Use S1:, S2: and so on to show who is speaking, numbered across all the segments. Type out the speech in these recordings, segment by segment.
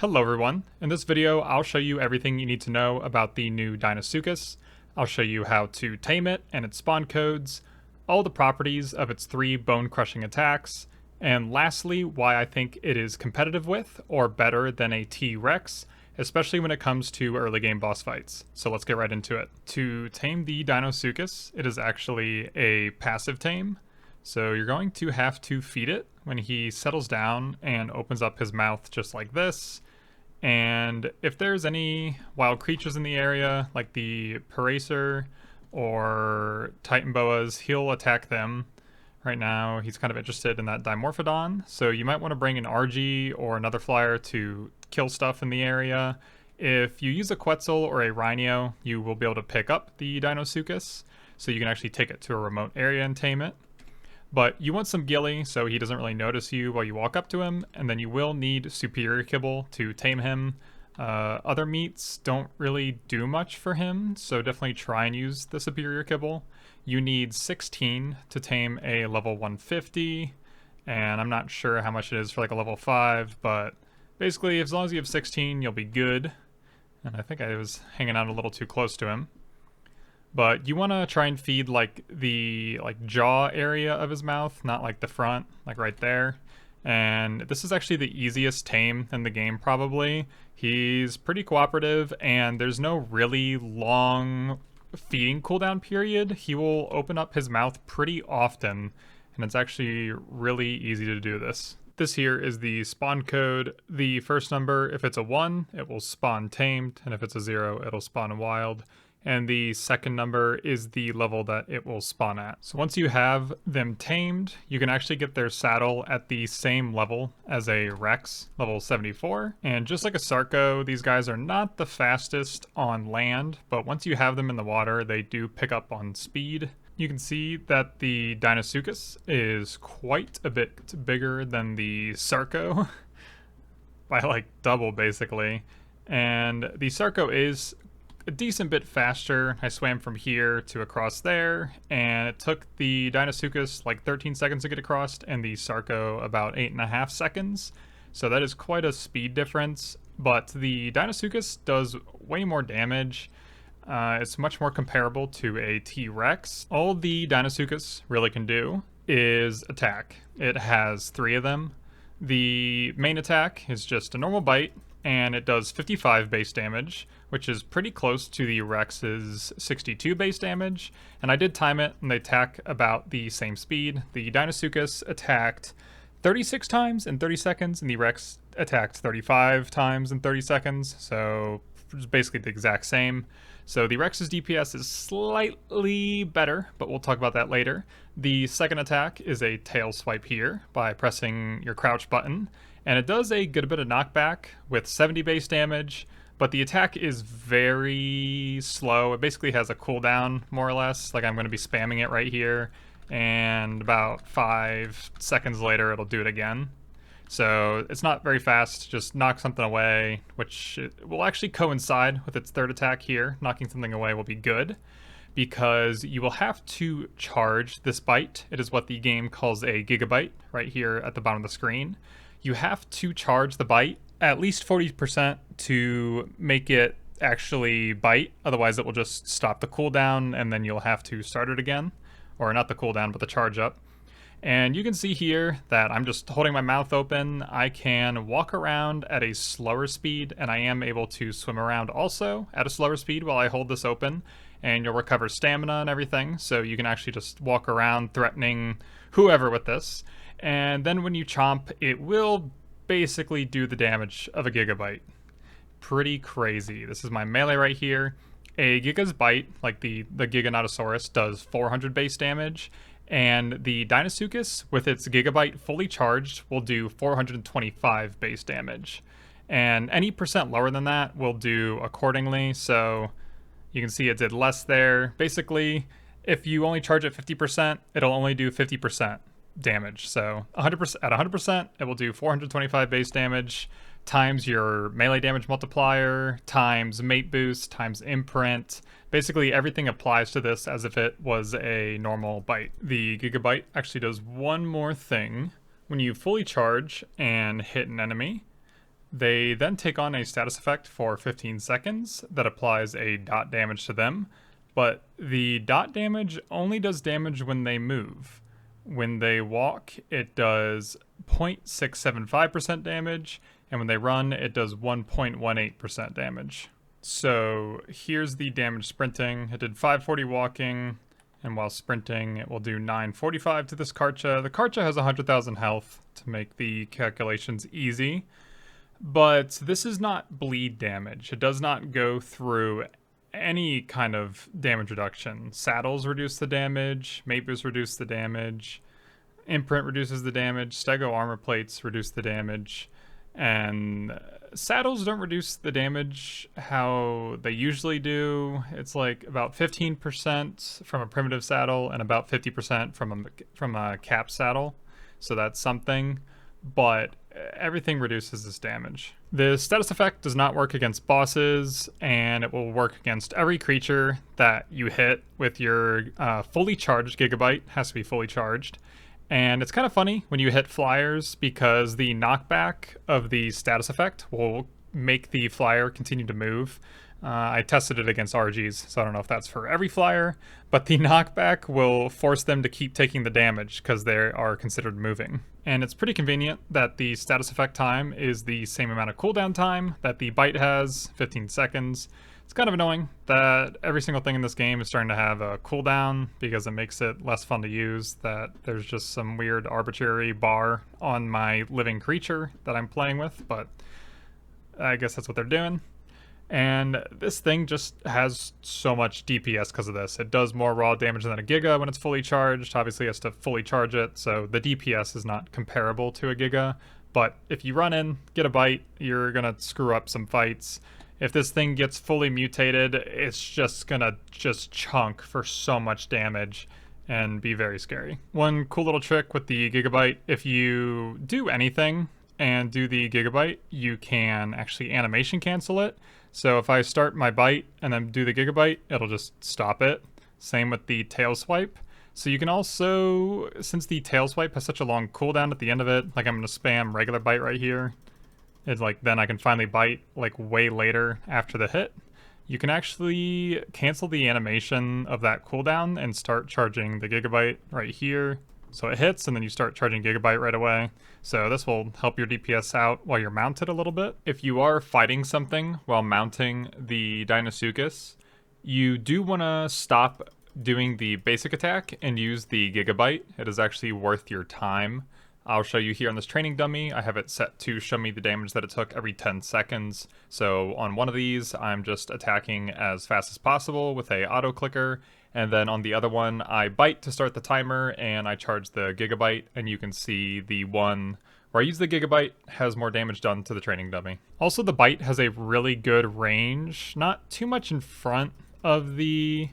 S1: Hello everyone, in this video I'll show you everything you need to know about the new Deinosuchus. I'll show you how to tame it and its spawn codes, all the properties of its 3 bone-crushing attacks, and lastly why I think it is competitive with or better than a T-Rex, especially when it comes to early game boss fights. So let's get right into it. To tame the Deinosuchus, it is actually a passive tame. So you're going to have to feed it when he settles down and opens up his mouth just like this. And if there's any wild creatures in the area, like the Paracer or Titan Boas, he'll attack them. Right now, he's kind of interested in that Dimorphodon, so you might want to bring an RG or another flyer to kill stuff in the area. If you use a Quetzal or a Rhino, you will be able to pick up the Deinosuchus, so you can actually take it to a remote area and tame it. But you want some ghillie so he doesn't really notice you while you walk up to him, and then you will need superior kibble to tame him. Other meats don't really do much for him, so definitely try and use the superior kibble. You need 16 to tame a level 150, and I'm not sure how much it is for like a level 5, but basically as long as you have 16 you'll be good. And I think I was hanging out a little too close to him. But you want to try and feed like the jaw area of his mouth, not like the front, like right there. And this is actually the easiest tame in the game probably. He's pretty cooperative and there's no really long feeding cooldown period. He will open up his mouth pretty often and it's actually really easy to do this. This here is the spawn code. The first number, if it's a 1, it will spawn tamed, and if it's a 0, it'll spawn wild. And the second number is the level that it will spawn at. So once you have them tamed, you can actually get their saddle at the same level as a Rex, level 74. And just like a Sarco, these guys are not the fastest on land, but once you have them in the water, they do pick up on speed. You can see that the Deinosuchus is quite a bit bigger than the Sarco, by like double basically. And the Sarco is a decent bit faster. I swam from here to across there, and it took the Deinosuchus like 13 seconds to get across, and the Sarco about 8.5 seconds. So that is quite a speed difference, but the Deinosuchus does way more damage. It's much more comparable to a T-Rex. All the Deinosuchus really can do is attack. It has 3 of them. The main attack is just a normal bite, and it does 55 base damage, which is pretty close to the Rex's 62 base damage. And I did time it, and they attack about the same speed. The Deinosuchus attacked 36 times in 30 seconds, and the Rex attacked 35 times in 30 seconds, so it's basically the exact same. So the Rex's DPS is slightly better, but we'll talk about that later. The second attack is a tail swipe here by pressing your crouch button, and it does a good bit of knockback with 70 base damage, but the attack is very slow. It basically has a cooldown, more or less. Like I'm going to be spamming it right here, and about 5 seconds later it'll do it again. So it's not very fast, just knock something away, which will actually coincide with its third attack here. Knocking something away will be good, because you will have to charge this bite. It is what the game calls a gigabyte, right here at the bottom of the screen. You have to charge the bite at least 40% to make it actually bite, otherwise it will just stop the cooldown and then you'll have to start it again. Or not the cooldown, but the charge up. And you can see here that I'm just holding my mouth open. I can walk around at a slower speed, and I am able to swim around also at a slower speed while I hold this open, and you'll recover stamina and everything, so you can actually just walk around threatening whoever with this. And then when you chomp, it will basically do the damage of a gigabyte. Pretty crazy. This is my melee right here. A Giga's bite, like the Giga does 400 base damage, and the Deinosuchus, with its Gigabyte fully charged, will do 425 base damage. And any percent lower than that will do accordingly, so you can see it did less there. Basically, if you only charge at 50%, it'll only do 50% damage. So 100%, at 100%, it will do 425 base damage, times your melee damage multiplier, times mate boost, times imprint. Basically everything applies to this as if it was a normal bite. The Gigabyte actually does one more thing. When you fully charge and hit an enemy, They then take on a status effect for 15 seconds that applies a dot damage to them, but the dot damage only does damage when they move. When they walk, it does 0.675% damage, and when they run, it does 1.18% damage. So here's the damage sprinting. It did 540 walking, and while sprinting, it will do 945 to this Karcha. The Karcha has 100,000 health to make the calculations easy, but this is not bleed damage. It does not go through any kind of damage reduction. Saddles reduce the damage, Mapers reduce the damage, Imprint reduces the damage, Stego armor plates reduce the damage, and saddles don't reduce the damage how they usually do. It's like about 15% from a primitive saddle and about 50% from a cap saddle, so that's something, but everything reduces this damage. The status effect does not work against bosses, and it will work against every creature that you hit with your fully charged Gigabyte. Has to be fully charged. And it's kind of funny when you hit flyers because the knockback of the status effect will make the flyer continue to move. I tested it against RGs, so I don't know if that's for every flyer, but the knockback will force them to keep taking the damage because they are considered moving. And it's pretty convenient that the status effect time is the same amount of cooldown time that the bite has, 15 seconds. It's kind of annoying that every single thing in this game is starting to have a cooldown because it makes it less fun to use, that there's just some weird arbitrary bar on my living creature that I'm playing with, but I guess that's what they're doing. And this thing just has so much DPS because of this. It does more raw damage than a Giga when it's fully charged. Obviously it has to fully charge it, so the DPS is not comparable to a Giga. But if you run in, get a bite, you're gonna screw up some fights. If this thing gets fully mutated, it's just gonna chunk for so much damage and be very scary. One cool little trick with the Gigabyte, if you do anything and do the Gigabyte, you can actually animation cancel it. So if I start my bite and then do the Gigabyte, it'll just stop it. Same with the tail swipe. So you can also, since the tail swipe has such a long cooldown at the end of it, like I'm gonna spam regular bite right here. It's like then I can finally bite like way later after the hit. You can actually cancel the animation of that cooldown and start charging the Gigabyte right here. So it hits and then you start charging Gigabyte right away. So this will help your DPS out while you're mounted a little bit. If you are fighting something while mounting the Deinosuchus, you do want to stop doing the basic attack and use the Gigabyte. It is actually worth your time. I'll show you here on this training dummy. I have it set to show me the damage that it took every 10 seconds. So on one of these, I'm just attacking as fast as possible with a auto clicker. And then on the other one, I bite to start the timer and I charge the Gigabyte. And you can see the one where I use the Gigabyte has more damage done to the training dummy. Also, the bite has a really good range, not too much in front of the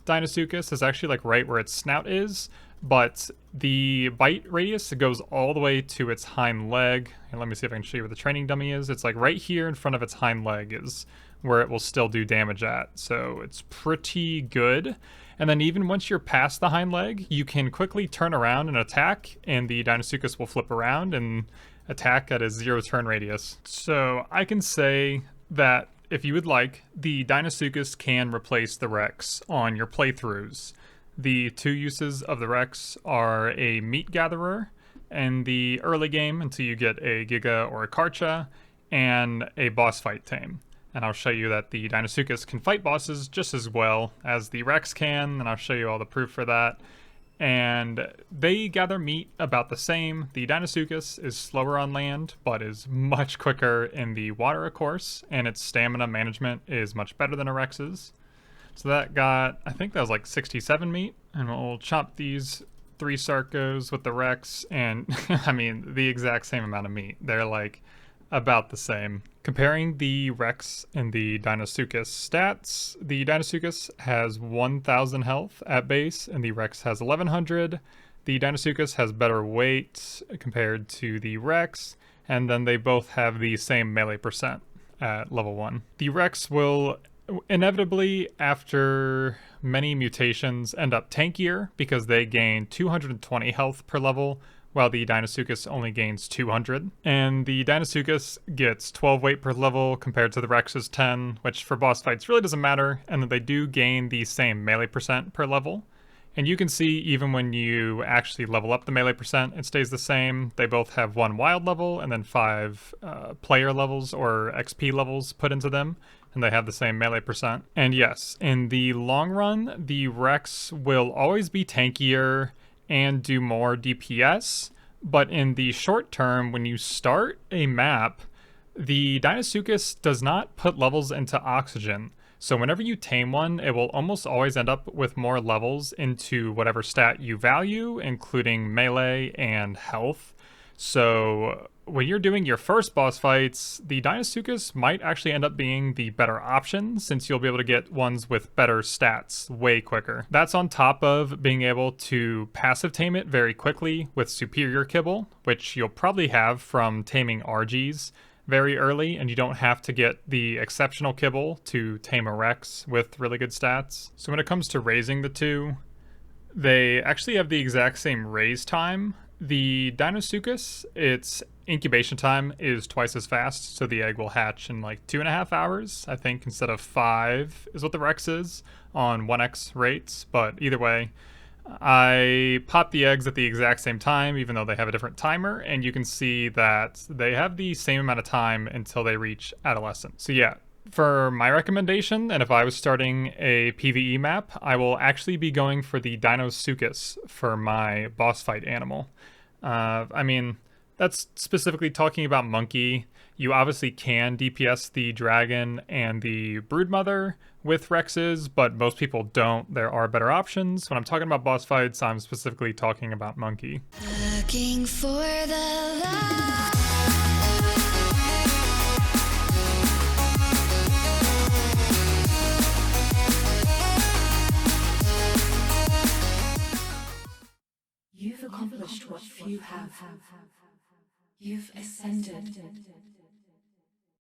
S1: Deinosuchus. It's actually like right where its snout is. But the bite radius goes all the way to its hind leg. And let me see if I can show you where the training dummy is. It's like right here in front of its hind leg is where it will still do damage at. So it's pretty good. And then even once you're past the hind leg, you can quickly turn around and attack, and the Deinosuchus will flip around and attack at a 0 turn radius. So I can say that if you would like, the Deinosuchus can replace the Rex on your playthroughs. The two uses of the Rex are a meat gatherer in the early game until you get a Giga or a Karcha, and a boss fight tame. And I'll show you that the Deinosuchus can fight bosses just as well as the Rex can, and I'll show you all the proof for that. And they gather meat about the same. The Deinosuchus is slower on land, but is much quicker in the water, of course, and its stamina management is much better than a Rex's. So that got, I think that was like 67 meat, and we'll chop these 3 Sarcos with the Rex, and I mean, the exact same amount of meat. They're like about the same. Comparing the Rex and the Deinosuchus stats, the Deinosuchus has 1,000 health at base, and the Rex has 1,100. The Deinosuchus has better weight compared to the Rex, and then they both have the same melee percent at level 1. The Rex will inevitably, after many mutations, end up tankier because they gain 220 health per level, while the Deinosuchus only gains 200. And the Deinosuchus gets 12 weight per level compared to the Rex's 10, which for boss fights really doesn't matter, and that they do gain the same melee percent per level. And you can see even when you actually level up the melee percent, it stays the same. They both have 1 wild level and then 5 player levels or XP levels put into them, and they have the same melee percent. And yes, in the long run, the Rex will always be tankier and do more DPS, but in the short term, when you start a map, the Deinosuchus does not put levels into oxygen. So whenever you tame one, it will almost always end up with more levels into whatever stat you value, including melee and health. So when you're doing your first boss fights, the Deinosuchus might actually end up being the better option, since you'll be able to get ones with better stats way quicker. That's on top of being able to passive tame it very quickly with superior kibble, which you'll probably have from taming RGs very early, and you don't have to get the exceptional kibble to tame a Rex with really good stats. So when it comes to raising the two, they actually have the exact same raise time. The Deinosuchus, its incubation time is twice as fast, so the egg will hatch in like 2.5 hours, I think, instead of 5 is what the Rex is on 1x rates, but either way, I popped the eggs at the exact same time, even though they have a different timer, and you can see that they have the same amount of time until they reach adolescence. So yeah, for my recommendation, and if I was starting a PvE map, I will actually be going for the Deinosuchus for my boss fight animal. I mean, that's specifically talking about monkey. You obviously can DPS the dragon and the broodmother with Rexes, but most people don't. There are better options. When I'm talking about boss fights, I'm specifically talking about monkey.
S2: Looking for the love.
S3: You've accomplished what few have. You've ascended.